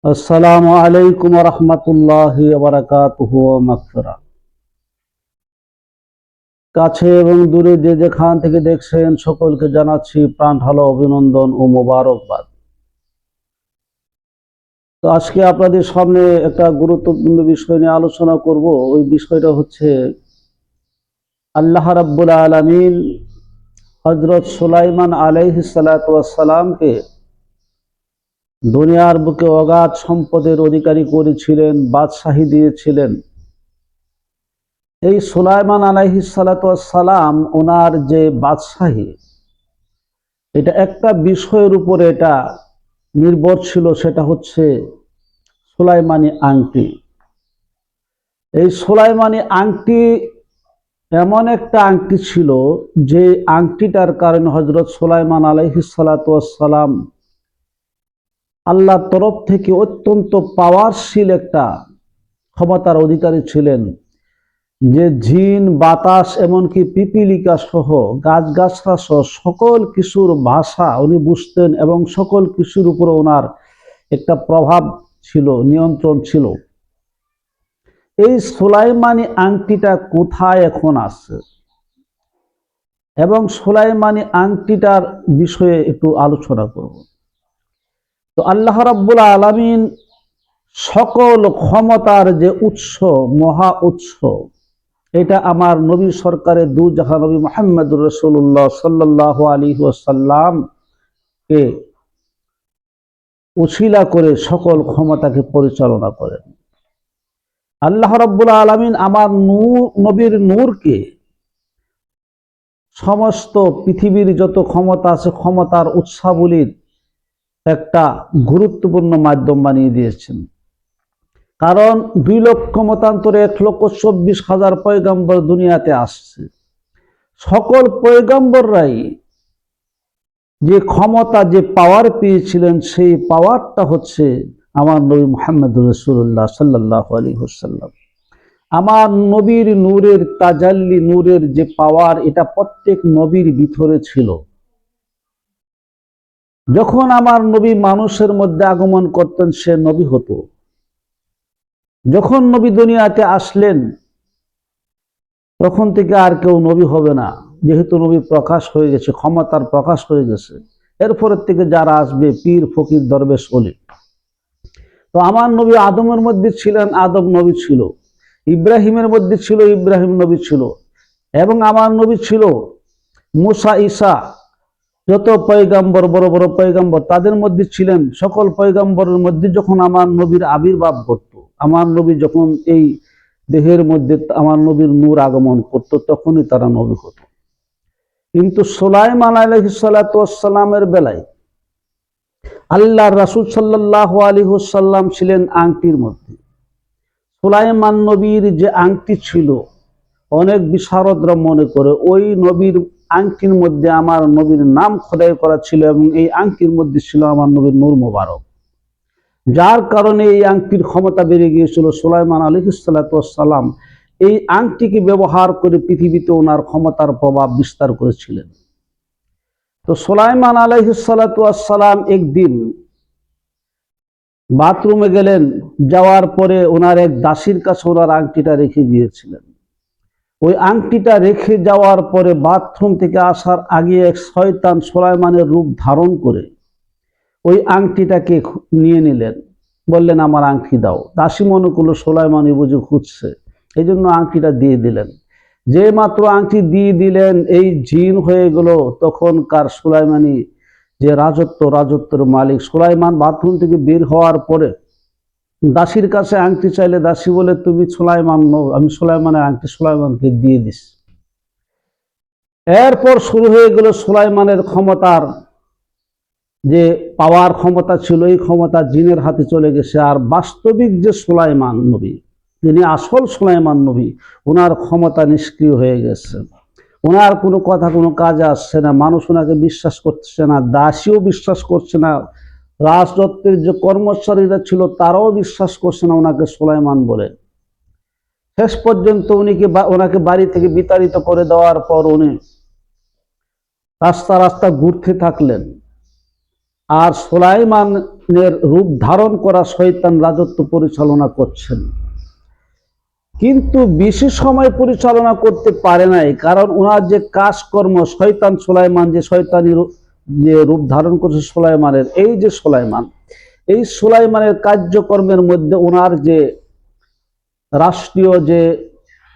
আসসালামু আলাইকুম ওয়া রাহমাতুল্লাহি ওয়া বারাকাতুহু ওয়া মাগফিরাহ। কাছে এবং দূরে যে যেখান থেকে দেখছেন সকলকে জানাচ্ছি প্রাণ ঢালা অভিনন্দন ও মোবারকবাদ। তো আজকে আপনাদের সামনে একটা গুরুত্বপূর্ণ বিষয় নিয়ে আলোচনা করব। ওই বিষয়টা হচ্ছে আল্লাহ রাব্বুল আলামিন হযরত সুলাইমান আলাইহিস সালাতু ওয়াস সালামকে দুনিয়ার বুকে অগাধ সম্পদের অধিকারী করেছিলেন, বাদশাহী দিয়েছিলেন। এই সুলাইমান আলাইহিস সালাতু ওয়াস সালাম ওনার যে বাদশাহী, এটা একটা বিষয়ের উপরে এটা নির্ভর ছিল, সেটা হচ্ছে সুলাইমানি আংটি। এই সুলাইমানি আংটি এমন একটা আংটি ছিল যে আংটিটার কারণে হযরত সুলাইমান আলাইহিস সালাতু ওয়াস সালাম আল্লাহর তরফ থেকে অত্যন্ত পাওয়ারশীল একটা ক্ষমতার অধিকারী ছিলেন, যে জিন, বাতাস, এমনকি পিপিলিকা সহ গাছগাছরা সহ সকল কিছুর ভাষা উনি বুঝতেন এবং সকল কিছুর উপরে ওনার একটা প্রভাব ছিল, নিয়ন্ত্রণ ছিল। এই সুলাইমানি আংটিটা কোথায় এখন আছে এবং সুলাইমানি আংটিটার বিষয়ে একটু আলোচনা করব। তো আল্লাহ রাব্বুল আলামিন সকল ক্ষমতার যে উৎস, মহা উৎস, এটা আমার নবী সরকারের দু জাহান নবী মুহাম্মদুর রাসূলুল্লাহ সাল্লাল্লাহু আলাইহি ওয়াসাল্লামকে উসিলা করে সকল ক্ষমতাকে পরিচালনা করেন। আল্লাহ রাব্বুল আলামিন আমার নবীর নূরকে সমস্ত পৃথিবীর যত ক্ষমতা আছে ক্ষমতার উৎসাবলীর একটা গুরুত্বপূর্ণ মাধ্যম বানিয়ে দিয়েছেন। কারণ 2 লক্ষ মতান্তরে 1,24,000 পয়গম্বর দুনিয়াতে আসছে। সকল পয়গম্বররাই যে ক্ষমতা, যে পাওয়ার পেয়েছিলেন, সেই পাওয়ারটা হচ্ছে আমার নবী মুহাম্মদুর রাসূলুল্লাহ সাল্লাল্লাহু আলাইহি ওয়াসাল্লাম। আমার নবীর নূরের তাজাল্লি, নূরের যে পাওয়ার, এটা প্রত্যেক নবীর ভিতরে ছিল। যখন আমার নবী মানুষের মধ্যে আগমন করতেন, সে নবী হতো। যখন নবী দুনিয়াতে আসলেন, তখন থেকে আর কেউ নবী হবে না, যেহেতু নবী প্রকাশ হয়ে গেছে, ক্ষমতার প্রকাশ হয়ে গেছে। এরপরের থেকে যারা আসবে পীর, ফকির, দরবেশ, ওলি। তো আমার নবী আদমের মধ্যে ছিলেন, আদম নবী ছিল। ইব্রাহিমের মধ্যে ছিল, ইব্রাহিম নবী ছিল। এবং আমার নবী ছিল মুসা, ঈসা, যত পয়গম্বর, বড় বড় পয়গম্বর, তাদের মধ্যে ছিলেন। সকল পয়গম্বরের মধ্যে যখন আমার নবীর আবির্ভাব ঘটত, আমার নবী যখন এই দেহের মধ্যে আমার নবীর নূর আগমন করত, তখনই তারা নবী হতো। কিন্তু সুলাইমান আলাইহিস সালাতু ওয়াস সালামের বেলায় আল্লাহর রাসূল সাল্লাল্লাহু আলাইহি ওয়াসাল্লাম ছিলেন আংটির মধ্যে। সুলাইমান নবীর যে আংটি ছিল, অনেক বিশারদরা মনে করে ওই নবীর আংটির মধ্যে আমার নবীর নাম খোদাই করা ছিল এবং এই আংটির মধ্যে ছিল আমার নবীর নূর মোবারক, যার কারণে এই আংটির ক্ষমতা বেড়ে গিয়েছিল। সুলাইমান আলাইহিস সালাতু ওয়াস সালাম এই আংটিকে ব্যবহার করে পৃথিবীতে ওনার ক্ষমতার প্রভাব বিস্তার করেছিলেন। তো সুলাইমান আলাইহিস সালাতু ওয়াস সালাম একদিন বাথরুমে গেলেন, যাওয়ার পরে ওনার এক দাসীর কাছে ওনার আংটিটা রেখে গিয়েছিলেন। ওই আংটিটা রেখে যাওয়ার পরে বাথরুম থেকে আসার আগে এক শয়তান সুলাইমানের রূপ ধারণ করে ওই আংটিটাকে নিয়ে নিলেন। বললেন, আমার আংটি দাও। দাসী মনে করলো সুলাইমানই বুঝি খুঁজছে, এই জন্য আংটিটা দিয়ে দিলেন। যে মাত্র আংটি দিয়ে দিলেন, এই জিন হয়ে গেল তখনকার সুলাইমানি যে রাজত্বের মালিক। সুলাইমান বাথরুম থেকে বের হওয়ার পরে দাসীর কাছে আংটি চাইলে দাসী বলে, তুমি সুলাইমান নও, আমি সুলাইমানের আংটি সুলাইমানকে দিয়ে দিস। এরপর শুরু হয়ে গেল সুলাইমানের ক্ষমতার যে পাওয়ার ক্ষমতা ছিল, এই ক্ষমতা জিনের হাতে চলে গেছে। আর বাস্তবিক যে সুলাইমান নবী, যিনি আসল সুলাইমান নবী, ওনার ক্ষমতা নিষ্ক্রিয় হয়ে গেছে। ওনার কোনো কথা কোনো কাজে আসছে না, মানুষ ওনাকে বিশ্বাস করছে না, দাসীও বিশ্বাস করছে না, রাজদত্তের যে কর্মচারীরা ছিল তারাও বিশ্বাস করছে না ওনাকে সুলাইমান বলে। শেষ পর্যন্ত ওনাকে বাড়ি থেকে বিতাড়িত করে দেওয়ার পর উনি রাস্তা রাস্তা ঘুরতে থাকলেন। আর সুলাইমানের রূপ ধারণ করা শয়তান রাজত্ব পরিচালনা করছেন, কিন্তু বেশি সময় পরিচালনা করতে পারে নাই, কারণ ওনার যে কাজকর্ম, শয়তান সুলাইমান যে শয়তানি যে রূপ ধারণ করছে সুলাইমানের, এই যে সুলাইমান, এই সুলাইমানের কার্যকর্মের মধ্যে ওনার যে রাষ্ট্রীয় যে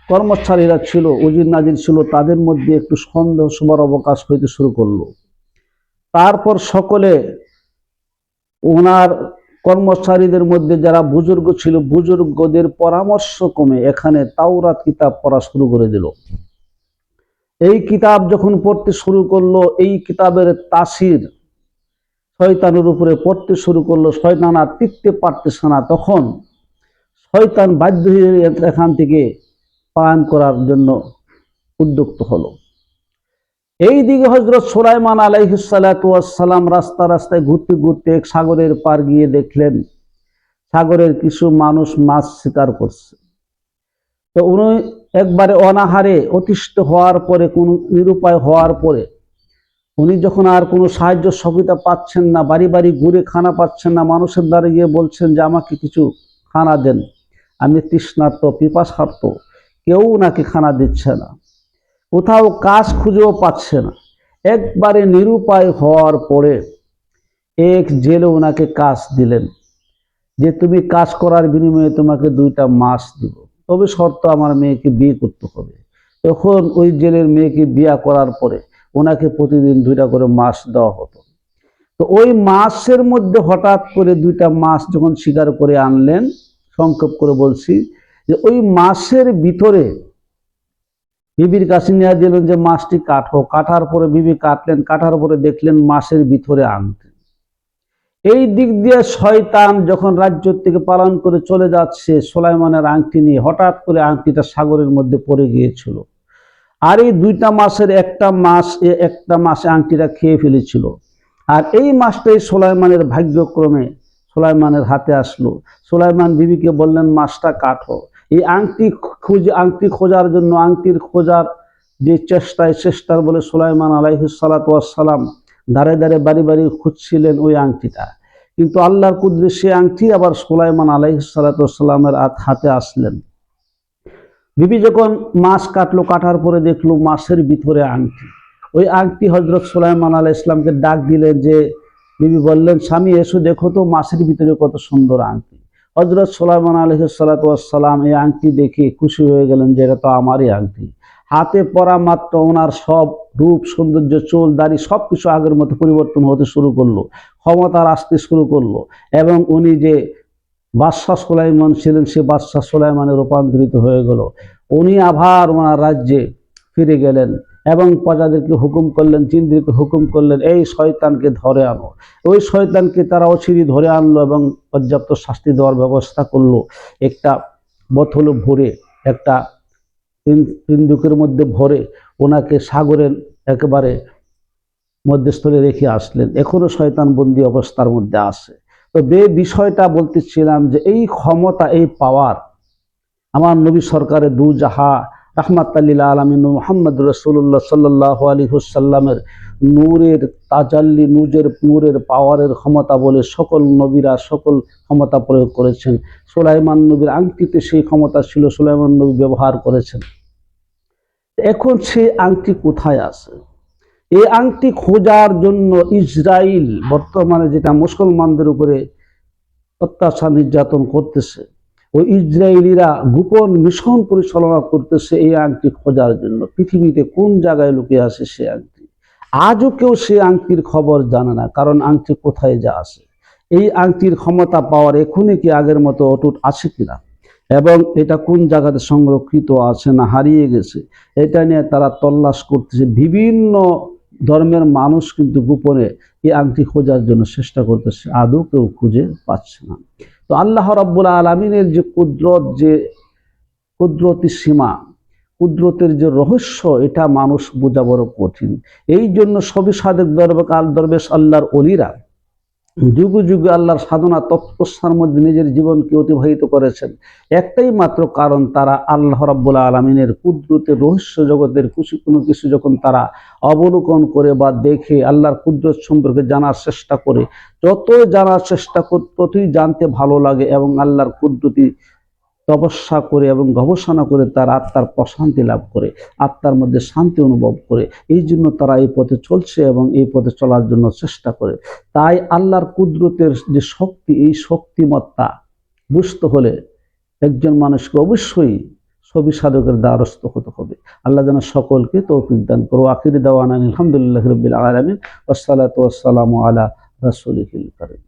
কর্মচারীরা ছিল, উজির নাজির ছিল, তাদের মধ্যে একটু সন্দেহ সবার অবকাশ হইতে শুরু করলো। তারপর সকলে ওনার কর্মচারীদের মধ্যে যারা বুজুর্গ ছিল, বুজুর্গদের পরামর্শ ক্রমে এখানে তাওরাত কিতাব পড়া শুরু করে দিল। এই কিতাব যখন পড়তে শুরু করলো, এই কিতাবের তাসির শয়তানের উপরে পড়তে শুরু করলো। শয়তান আর টিকতে পারতেছে না, তখন শয়তান বাধ্য হয়ে এখান থেকে পান করার জন্য উদ্যুক্ত হলো। এই দিকে হযরত সুলাইমান আলাইহিস সালাতু ওয়াস সালাম রাস্তা রাস্তায় ঘুরতে ঘুরতে এক সাগরের পার গিয়ে দেখলেন সাগরের কিছু মানুষ মাছ শিকার করছে। তো উনি একবারে অনাহারে অতিষ্ঠ হওয়ার পরে, কোন নিরুপায় হওয়ার পরে, উনি যখন আর কোনো সাহায্য সহযোগিতা পাচ্ছেন না, বাড়ি বাড়ি ঘুরে খানা পাচ্ছেন না, মানুষের দ্বারা গিয়ে বলছেন যে আমাকে কিছু খানা দেন, আমি তৃষ্ণার্ত পিপাসার্ত, কেউ নাকি খানা দিচ্ছে না, কোথাও কাজ খুঁজেও পাচ্ছে না। একবারে নিরুপায় হওয়ার পরে এক জেলে ওনাকে কাজ দিলেন যে তুমি কাজ করার বিনিময়ে তোমাকে 2টা মাছ দিব, তবে শর্ত আমার মেয়েকে বিয়ে করতে হবে। তখন ওই জেলের মেয়েকে বিয়ে করার পরে ওনাকে প্রতিদিন 2টা করে মাছ দেওয়া হতো। তো ওই মাছের মধ্যে হঠাৎ করে 2টা মাছ যখন শিকার করে আনলেন, সংক্ষেপ করে বলছি যে ওই মাছের ভিতরে বিবির কাছে নিয়ে দিলেন যে মাছটি কাটো। কাটার পরে বিবি কাটলেন, কাটার পরে দেখলেন মাছের ভিতরে আংটি। এই দিক দিয়ে শয়তান যখন রাজ্য থেকে পালন করে চলে যাচ্ছে সুলাইমানের আংটি নিয়ে, হঠাৎ করে আংটিটা সাগরের মধ্যে পড়ে গিয়েছিল। আর এই 2টা মাছের একটা মাছ আংটিটা খেয়ে ফেলেছিল। আর এই মাছটাই সুলাইমানের ভাগ্যক্রমে সুলাইমানের হাতে আসলো। সুলাইমান বিবিকে বললেন মাছটা কাটো। এই আংটি খোঁজার জন্য, আংটির খোঁজার যে চেষ্টার বলে সুলাইমান আলাইহিস সালাতু ওয়াস সালাম ধারে ধারে বাড়ি বাড়ি খুঁজছিলেন ওই আংটিটা, কিন্তু আল্লাহর কুদরতে সেই আংটি আবার সুলাইমান আলাইহিস সালাতু ওয়াস সালামের হাতে আসলেন। বিবি যখন মাছ কাটলো, কাটার পরে দেখলো মাছের ভিতরে আংটি। ওই আংটি হযরত সুলাইমান আলাইহিস সালামকে ডাক দিলেন যে, বিবি বললেন স্বামী এসো দেখো তো মাছের ভিতরে কত সুন্দর আংটি। হযরত সুলাইমান আলাইহিস সালাতু ওয়াস সালাম এই আংটি দেখে খুশি হয়ে গেলেন যে এটা তো আমারই আংটি। হাতে পরা মাত্র ওনার সব রূপ সৌন্দর্য, চুল দাড়ি সবকিছু আগের মতো পরিবর্তন হতে শুরু করলো, ক্ষমতার আসতে শুরু করলো, এবং উনি যে বাদশাহ সুলাইমান ছিলেন সে বাদশাহ সুলাইমানে রূপান্তরিত হয়ে গেল। উনি আবার ওনার রাজ্যে ফিরে গেলেন এবং প্রজাদেরকে হুকুম করলেন, জিনদেরকে হুকুম করলেন এই শয়তানকে ধরে আনো। ওই শয়তানকে তারা অচিরে ধরে আনলো এবং পর্যাপ্ত শাস্তি দেওয়ার ব্যবস্থা করলো। একটা বোতলে ভরে, একটা সিন্দুকের মধ্যে ভরে ওনাকে সাগরের একেবারে মধ্যস্থলে রেখে আসলেন। এখনো শয়তান বন্দি অবস্থার মধ্যে আছে। তো বিষয়টা বলতেছিলাম যে এই ক্ষমতা, এই পাওয়ার আমার নবী সরকারের দু জাহা রাহমাতাল লিল আলামিন মুহাম্মদ রাসূলুল্লাহ সাল্লাল্লাহু আলাইহি ওয়াসাল্লামের নূরের তাজাল্লি, নূরের পাওয়ারের ক্ষমতা বলে সকল নবীরা সকল ক্ষমতা প্রয়োগ করেছেন। সুলাইমান নবীর আংটিতে সেই ক্ষমতা ছিল, সুলাইমান নবী ব্যবহার করেছেন। এখন সেই আংটি কোথায় আছে? এই আংটি খোঁজার জন্য ইসরাইল বর্তমানে যেটা মুসলমানদের উপরে অত্যাচার নির্যাতন করতেছে, ওই ইসরায়েলিরা গোপন মিশন পরিচালনা করতেছে এই আংটি খোঁজার জন্য। পৃথিবীতে কোন জায়গায় লুকিয়ে আছে সে আংটি, আজও কেউ সে আংটির খবর জানে না, কারণ আংটি কোথায় যা আছে। এই আংটির ক্ষমতা পাওয়ার এখনই কি আগের মতো অটুট আছে কিনা, এবং এটা কোন জায়গাতে সংরক্ষিত আছে না হারিয়ে গেছে, এটা নিয়ে তারা তল্লাশ করতেছে। বিভিন্ন ধর্মের মানুষ কিন্তু গোপনে এই আংটি খোঁজার জন্য চেষ্টা করতেছে, আদৌ কেউ খুঁজে পাচ্ছে না। তো আল্লাহ রাব্বুল আলামিনের যে কুদরত, যে কুদরতি সীমা, কুদরতের যে রহস্য, এটা মানুষ বোঝা বড় কঠিন। এই জন্য সবই সাদেক দরবেশ আল্লাহর ওলিরা যুগে যুগে আল্লাহর সাধনা তপস্যার মধ্যে নিজের জীবনকে অতিবাহিত করেছেন, একটাই মাত্র কারণ, তারা আল্লাহ রাব্বুল আলামিনের কুদরতের রহস্য জগতের কোনো কিছু যখন তারা অবলোকন করে বা দেখে আল্লাহর কুদরত সম্পর্কে জানার চেষ্টা করে, যতই জানার চেষ্টা করে ততই জানতে ভালো লাগে এবং আল্লাহর কুদরতি তপস্যা করে এবং গবেষণা করে তার আত্মার প্রশান্তি লাভ করে, আত্মার মধ্যে শান্তি অনুভব করে। এই জন্য তারা এই পথে চলছে এবং এই পথে চলার জন্য চেষ্টা করে। তাই আল্লাহর কুদরতের যে শক্তি, এই শক্তিমত্তা বুঝতে হলে একজন মানুষকে অবশ্যই সবি সাধকের দ্বারস্থ হতে হবে। আল্লাহ যেন সকলকে তৌফিক দান করো। আখির দাওয়ানা আলহামদুলিল্লাহি রাব্বিল আলামিন ওয়াসসালাতু ওয়াসসালামু আলা রাসূলিল কারীম।